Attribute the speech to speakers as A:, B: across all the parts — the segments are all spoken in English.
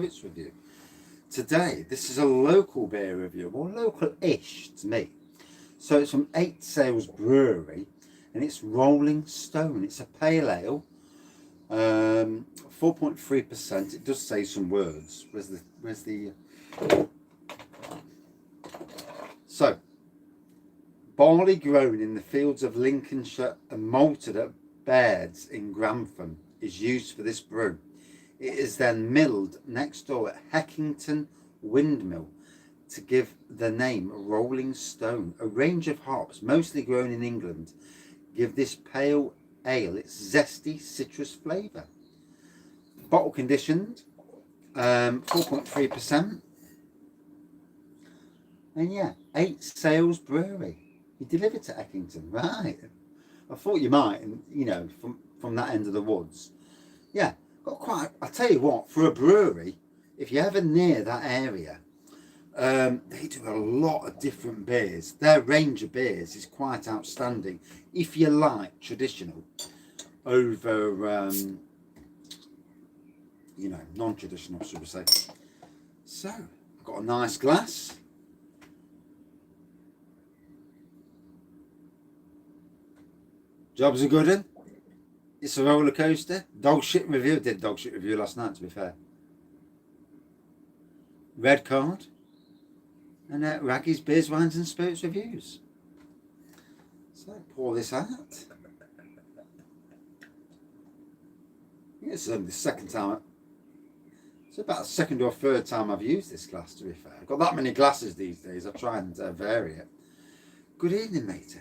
A: Spirits review. Today, this is a local beer review, more local-ish to me. So it's from 8 Sales Brewery, and it's Rolling Stone. It's a pale ale, 4.3%. It does say some words. Where's the? So, barley grown in the fields of Lincolnshire and malted at Baird's in Grantham is used for this brew. It is then milled next door at Heckington Windmill to give the name Rolling Stone. A range of hops, mostly grown in England, give this pale ale its zesty citrus flavour. Bottle conditioned, 4.3%. And yeah, 8 Sales Brewery. You delivered to Heckington, right? I thought you might, and from that end of the woods. Yeah, got quite. I'll tell you what, for a brewery, if you're ever near that area, they do a lot of different beers. Their range of beers is quite outstanding. If you like traditional over, non-traditional, should we say? So, I've got a nice glass. Job's a good one. It's a roller coaster. Dog shit review. Did dog shit review last night, to be fair. Red card. And Wraggys beers, wines and spirits reviews. So pour this out. It's the second time. It's about the second or third time I've used this glass, to be fair. I've got that many glasses these days. I try and vary it. Good evening, matey.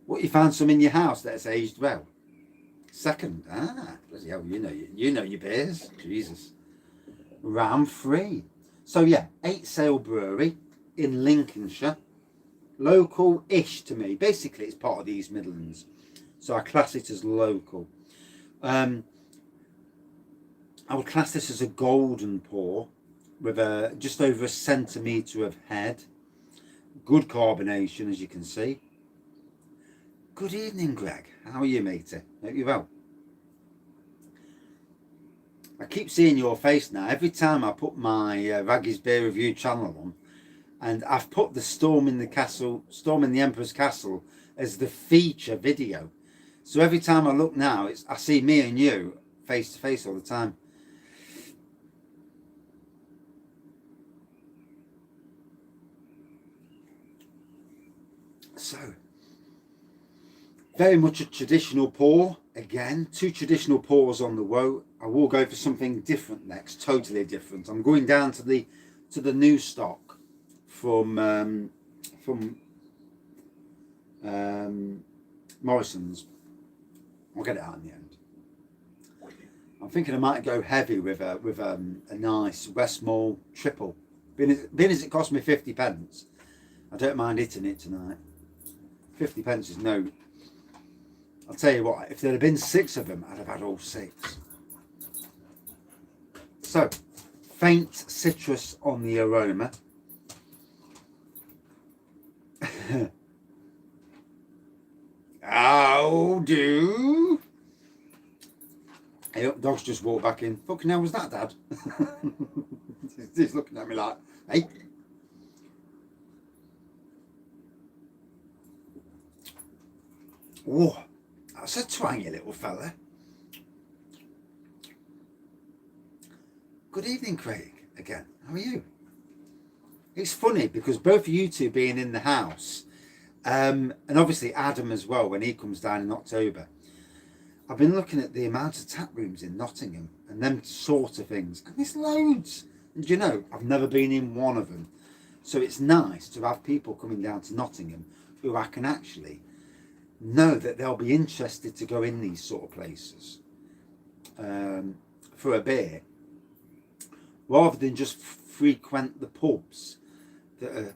A: What, you found some in your house that's aged well? Second, bloody hell, you know your beers. Jesus. Round 3. So yeah, 8 Sale Brewery in Lincolnshire. Local-ish to me. Basically, it's part of the East Midlands. So I class it as local. I would class this as a golden pour with just over a centimetre of head. Good carbonation, as you can see. Good evening, Greg. How are you, matey? Hope you're well. I keep seeing your face now. Every time I put my Wraggys Beer Review channel on, and I've put the Storm in the Emperor's Castle as the feature video. So every time I look now, I see me and you face to face all the time. So, very much a traditional pour. Again, 2 traditional pours on the row. I will go for something different next, totally different. I'm going down to the new stock from Morrison's. I'll get it out in the end. I'm thinking I might go heavy with a nice Westmore triple. Being as it cost me 50 pence, I don't mind hitting it tonight. 50 pence is no. I'll tell you what, if there had been 6 of them, I'd have had all 6. So, faint citrus on the aroma. How do? Hey, dog's just walked back in. Fucking hell was that, Dad? He's looking at me like, hey. Whoa. That's a twangy little fella. Good evening, Craig. Again, how are you? It's funny because both of you two being in the house, and obviously Adam as well when he comes down in October. I've been looking at the amount of tap rooms in Nottingham and them sort of things, and there's loads. And I've never been in one of them, so it's nice to have people coming down to Nottingham who I can actually know that they'll be interested to go in these sort of places for a beer, rather than just frequent the pubs that are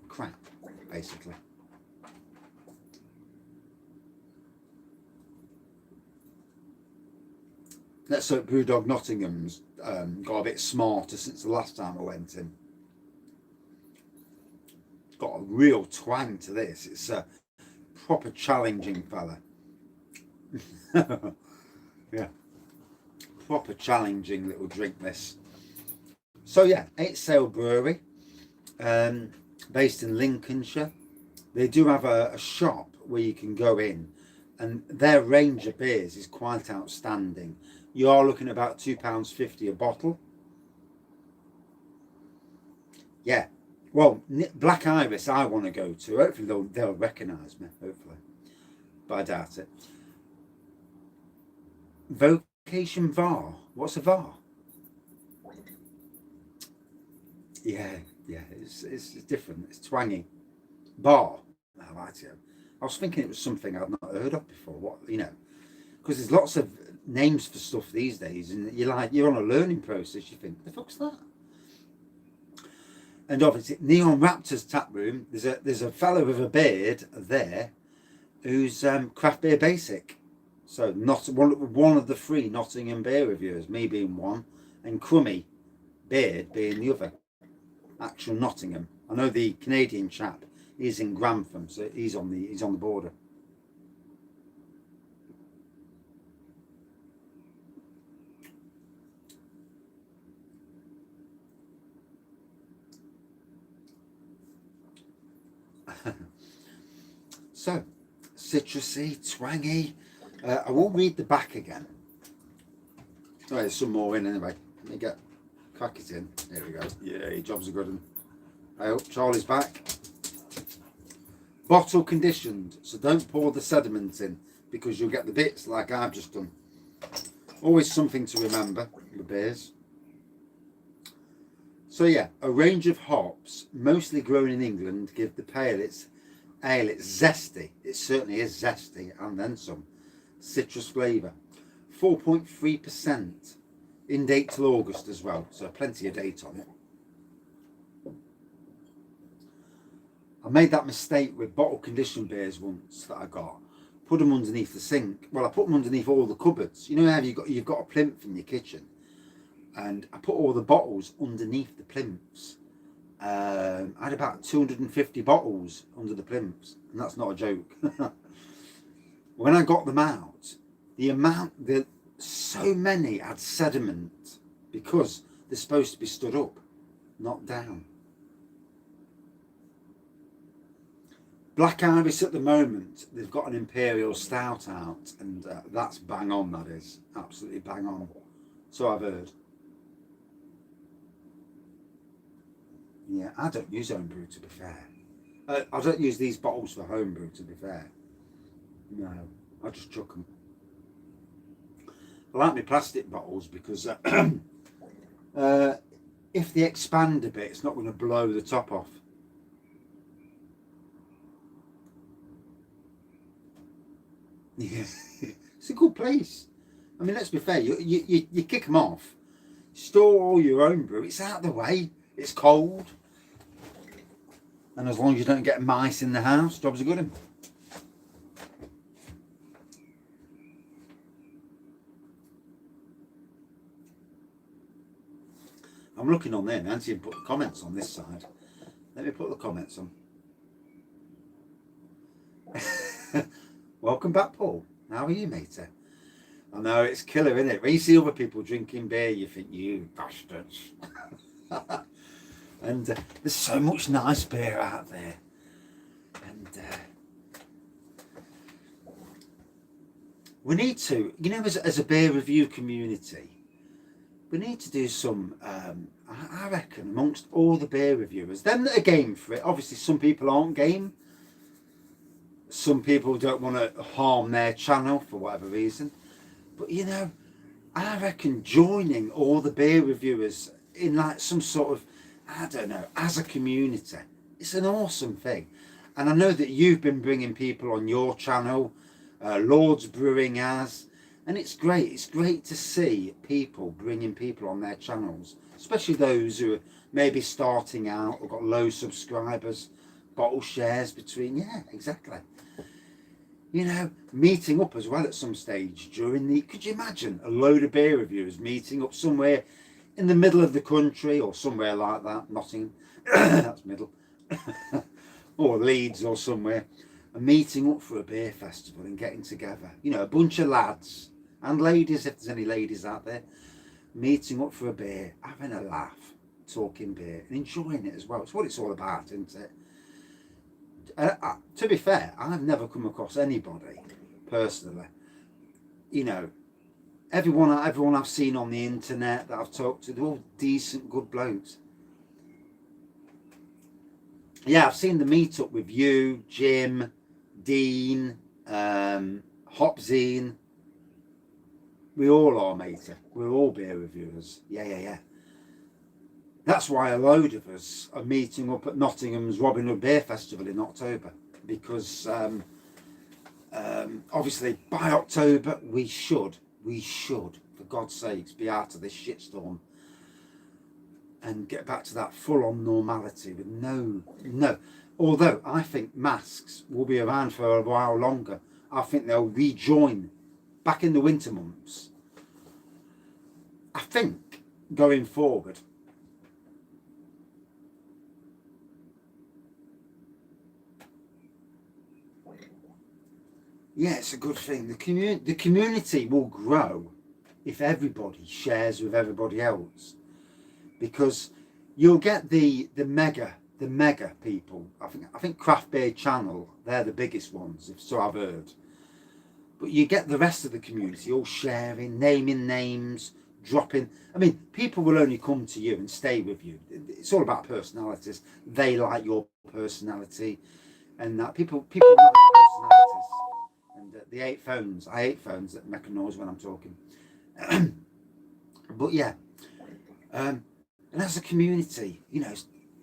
A: crap, basically. Let's hope Brewdog Nottingham's got a bit smarter since the last time I went in. Got a real twang to this. It's a proper challenging fella. Yeah, proper challenging little drink this. So yeah, 8 Sail Brewery, based in Lincolnshire. They do have a shop where you can go in, and their range of beers is quite outstanding. You are looking at about £2.50 a bottle. Yeah, well, Black Iris I want to go to. Hopefully they'll recognise me, hopefully, but I doubt it. Vocation VAR. What's a VAR? Yeah, yeah, it's different. It's twangy. Bar. I like it. I was thinking it was something I'd not heard of before. What, because there's lots of names for stuff these days, and you're on a learning process. You think, the fuck's that? And obviously, Neon Raptors tap room. There's a fellow with a beard there, who's craft beer basic. So not one of the 3 Nottingham beer reviewers, me being one, and Crummy Beard being the other. Actual Nottingham. I know the Canadian chap. He's in Grantham, so he's on the border. So, citrusy, twangy. I will read the back again. Oh, there's some more in anyway. Let me crack it in. There we go. Yeah, your job's a good one. I hope Charlie's back. Bottle conditioned, so don't pour the sediment in because you'll get the bits like I've just done. Always something to remember with beers. So yeah, a range of hops, mostly grown in England, give the ale its zesty. It certainly is zesty, and then some. Citrus flavour. 4.3%. In date till August as well, so plenty of date on it. I made that mistake with bottle conditioned beers once that I got. Put them underneath the sink. Well, I put them underneath all the cupboards. You know how you've got a plinth in your kitchen, and I put all the bottles underneath the plinths. I had about 250 bottles under the plinths, and that's not a joke. When I got them out, so many had sediment because they're supposed to be stood up, not down. Black Iris at the moment, they've got an Imperial Stout out, and that's bang on, that is. Absolutely bang on. So I've heard. Yeah, I don't use homebrew, to be fair. I don't use these bottles for homebrew, to be fair. No, I just chuck them. I like my plastic bottles because if they expand a bit, it's not going to blow the top off. Yeah, it's a good place. I mean, let's be fair. You kick them off, store all your own brew. It's out of the way. It's cold, and as long as you don't get mice in the house, job's a good one. I'm looking on there, Nancy, and put the comments on this side. Let me put the comments on. Welcome back, Paul. How are you, matey? I know, it's killer, isn't it? When you see other people drinking beer, you think, you bastards. And there's so much nice beer out there. And we need to, as a beer review community, we need to do some, I reckon, amongst all the beer reviewers, them that are game for it. Obviously, some people aren't game. Some people don't want to harm their channel for whatever reason. But, I reckon joining all the beer reviewers in like some sort of, I don't know, as a community, it's an awesome thing. And I know that you've been bringing people on your channel, Lord's Brewing has, and it's great. It's great to see people bringing people on their channels, especially those who are maybe starting out or got low subscribers, bottle shares between, yeah, exactly. Meeting up as well at some stage during could you imagine a load of beer reviewers meeting up somewhere in the middle of the country or somewhere like that, Nottingham, that's middle, or Leeds or somewhere, and meeting up for a beer festival and getting together. A bunch of lads and ladies, if there's any ladies out there, meeting up for a beer, having a laugh, talking beer, and enjoying it as well. It's what it's all about, isn't it? To be fair, I've never come across anybody personally, you know, everyone I've seen on the internet that I've talked to, they're all decent, good blokes. Yeah, I've seen the meetup with you, Jim, Dean, Hopzine. We all are, matey. We're all beer reviewers. Yeah. That's why a load of us are meeting up at Nottingham's Robin Hood Beer Festival in October, because obviously by October we should, for God's sakes, be out of this shitstorm and get back to that full-on normality with no. Although I think masks will be around for a while longer. I think they'll rejoin back in the winter months. I think going forward, yeah, it's a good thing. The community will grow if everybody shares with everybody else, because you'll get the mega people. I think Craft Beer Channel, they're the biggest ones, if so I've heard. But you get the rest of the community all sharing, naming names, dropping. I mean, people will only come to you and stay with you. It's all about personalities. They like your personality, and that people like personalities. And I hate phones that make a noise when I'm talking. But yeah, and as a community, you know,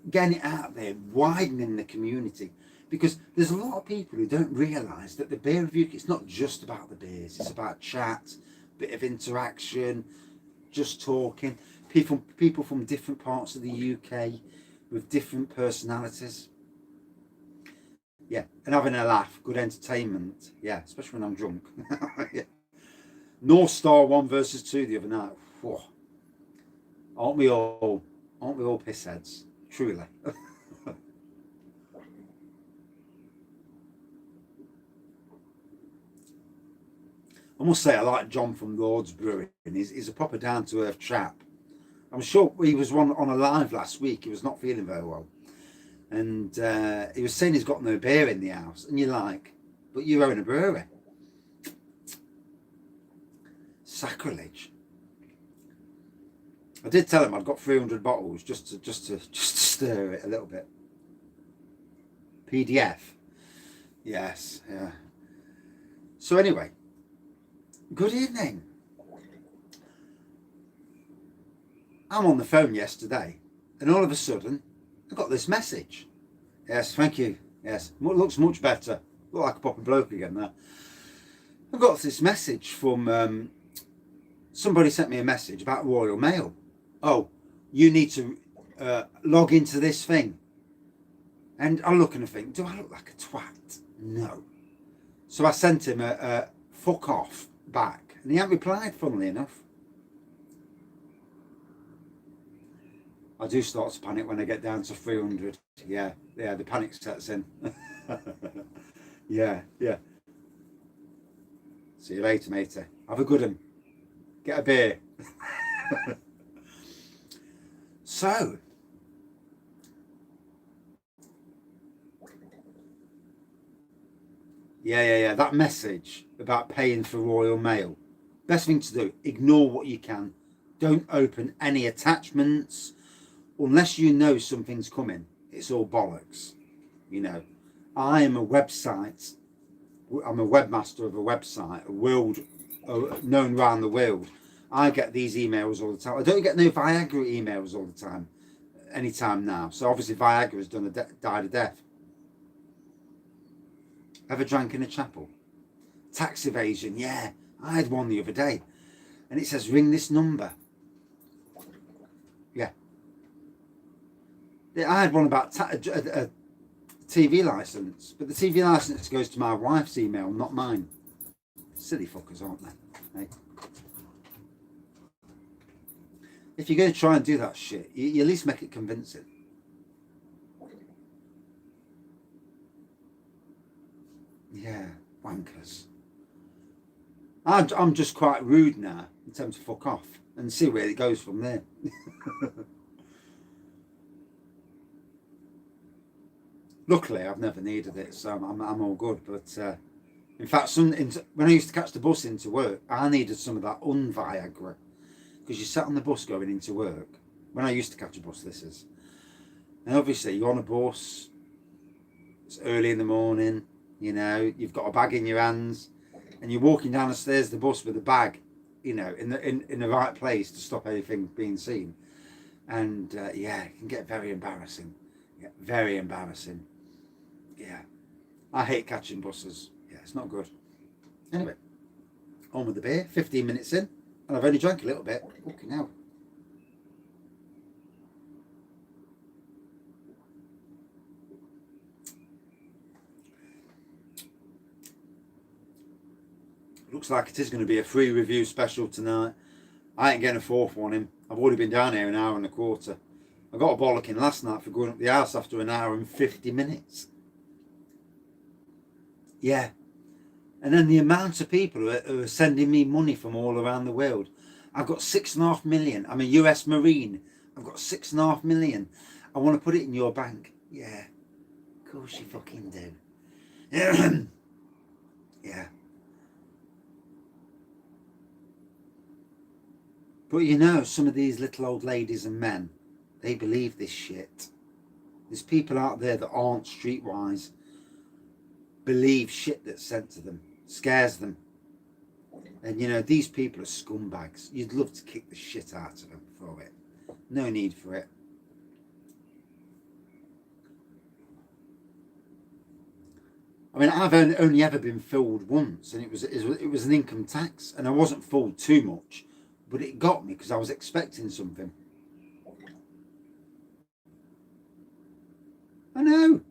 A: getting it out there, widening the community, because there's a lot of people who don't realise that the beer review, it's not just about the beers, it's about chat, bit of interaction, just talking, people from different parts of the UK with different personalities. Yeah, and having a laugh, good entertainment. Yeah, especially when I'm drunk. Yeah. North Star 1 versus 2 the other night. Whoa. Aren't we all pissheads? Truly. I must say I like John from Lord's Brewery, and he's a proper down-to-earth chap. I'm sure he was on a live last week. He was not feeling very well, and he was saying he's got no beer in the house, and you're like, but you own a brewery. Sacrilege. I did tell him I'd got 300 bottles just to stir it a little bit. PDF. Yes, yeah. So anyway, good evening. I'm on the phone yesterday, and all of a sudden, I got this message. Yes, thank you. Yes, looks much better. Look like a proper bloke again now. I got this message from somebody sent me a message about Royal Mail. Oh, you need to log into this thing. And I look and I think, do I look like a twat? No. So I sent him a fuck off back, and he hadn't replied, funnily enough. I do start to panic when I get down to 300. Yeah, the panic sets in. Yeah. See you later, matey. Have a good one. Get a beer. So, yeah, that message about paying for Royal Mail. Best thing to do, ignore what you can. Don't open any attachments unless you know something's coming. It's all bollocks. You know, I am a webmaster of a website, a world known around the world. I get these emails all the time. I don't get no Viagra emails all the time, anytime now. So obviously Viagra has died a death. Ever drank in a chapel? Tax evasion, yeah. I had one the other day, and it says ring this number. Yeah. I had one about a TV license, but the TV license goes to my wife's email, not mine. Silly fuckers, aren't they? Hey. If you're going to try and do that shit, you at least make it convincing. Yeah, wankers. I'm just quite rude now. I tell them to fuck off and see where it goes from there. Luckily, I've never needed it, so I'm all good. But in fact, when I used to catch the bus into work, I needed some of that Viagra, because you sat on the bus going into work. When I used to catch a bus, this is, and obviously you're on a bus. It's early in the morning. You know, you've got a bag in your hands, and you're walking down the stairs of the bus with a bag, you know, in the right place to stop anything being seen. And yeah, it can get very embarrassing. Yeah, very embarrassing. Yeah, I hate catching buses. Yeah, it's not good. Anyway, on with the beer. 15 minutes in, and I've only drank a little bit. Okay, now. Looks like it is going to be a free review special tonight. I ain't getting a fourth one in. I've already been down here an hour and a quarter. I got a bollocking last night for going up the house after an hour and 50 minutes. Yeah. And then the amount of people who are sending me money from all around the world. I've got 6.5 million. I'm a US Marine. I've got 6.5 million. I want to put it in your bank. Yeah. Of course you fucking do. Yeah. But you know, some of these little old ladies and men, they believe this shit. There's people out there that aren't streetwise, believe shit that's sent to them, scares them. And you know, these people are scumbags. You'd love to kick the shit out of them for it. No need for it. I mean, I've only ever been fooled once, and it was an income tax, and I wasn't fooled too much. But it got me because I was expecting something. I know.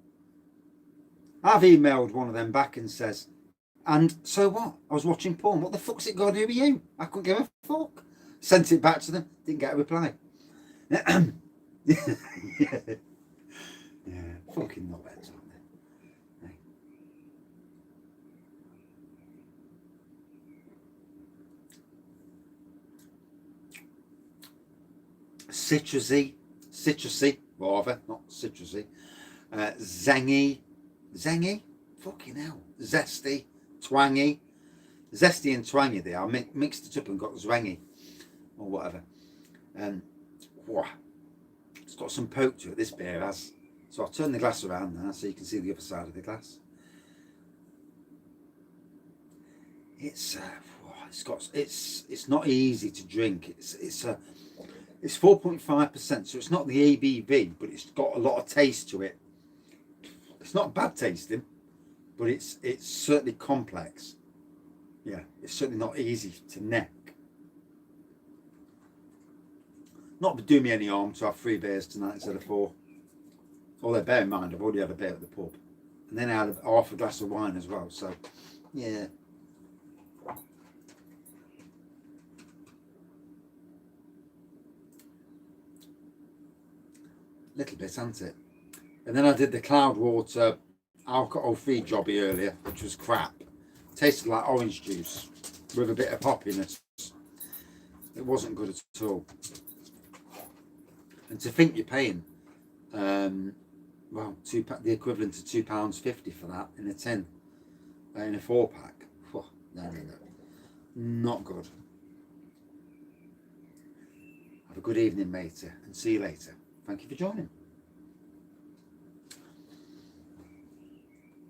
A: I've emailed one of them back and says, and so what? I was watching porn. What the fuck's it got to do with you? I couldn't give a fuck. Sent it back to them. Didn't get a reply. Yeah. Yeah. Fucking knobheads, aren't they? Hey. Citrusy, rather, not citrusy. Zengy, fucking hell, zesty, twangy, zesty and twangy. They are mixed it up and got zwangy or whatever. And it's got some poke to it. This beer has. So I'll turn the glass around now so you can see the other side of the glass. It's not easy to drink. It's 4.5%, so it's not the ABV, but it's got a lot of taste to it. It's not bad tasting, but it's certainly complex. Yeah, it's certainly not easy to neck. Not to do me any harm to have 3 beers tonight instead of 4. Although bear in mind, I've already had a beer at the pub, and then I had half a glass of wine as well. So, yeah. Little bit, hasn't it? And then I did the Cloudwater alcohol-free jobby earlier, which was crap. Tasted like orange juice with a bit of hoppiness. It wasn't good at all. And to think you're paying, well, the equivalent of £2.50 for that in a tin, in a 4-pack. No, not good. Have a good evening, matey, and see you later. Thank you for joining.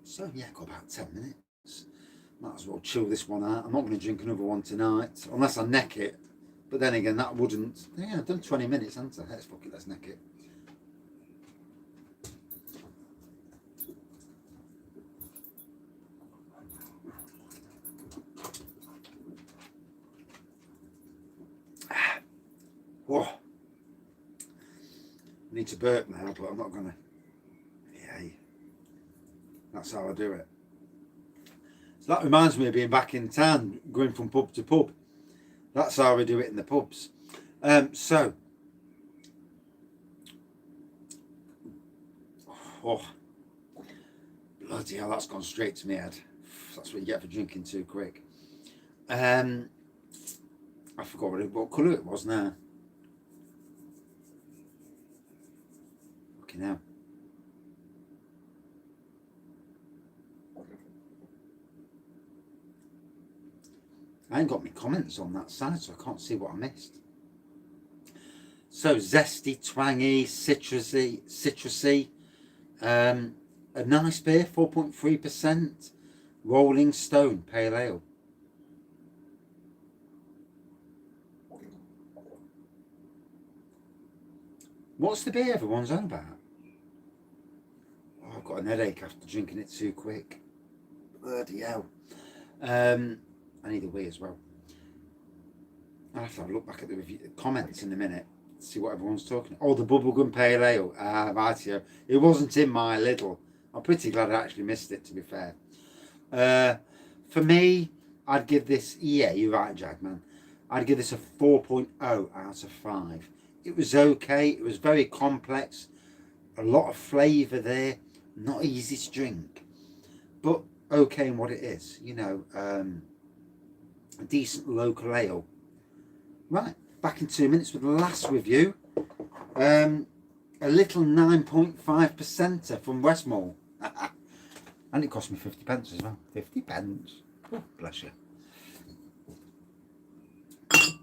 A: So yeah, got about 10 minutes. Might as well chill this one out. I'm not going to drink another one tonight, unless I neck it. But then again, that wouldn't. Yeah, I've done 20 minutes, haven't I? Let's fuck it, let's neck it. Whoa. I need to burp now, but I'm not going to. Yeah, that's how I do it. So that reminds me of being back in town, going from pub to pub. That's how we do it in the pubs. So, bloody hell, that's gone straight to my head. That's what you get for drinking too quick. I forgot what colour it was now. Fucking hell. I ain't got my comments on that side, so I can't see what I missed. So zesty, twangy, citrusy. A nice beer, 4.3%. Rolling Stone Pale Ale. What's the beer everyone's on about? Oh, I've got an headache after drinking it too quick. Bloody hell. I need a wee as well. I'll have to have a look back at the comments in a minute. See what everyone's talking. Oh, the bubblegum pale ale. Right, yeah. It wasn't in my little. I'm pretty glad I actually missed it, to be fair. For me, I'd give this. Yeah, you're right, Jagman. I'd give this a 4.0 out of 5. It was okay. It was very complex. A lot of flavour there. Not easy to drink, but okay in what it is. You know, a decent local ale. Right, back in 2 minutes with the last review. A little 9.5%er from Westmore. And it cost me 50 pence as well. 50 pence. Oh, bless you.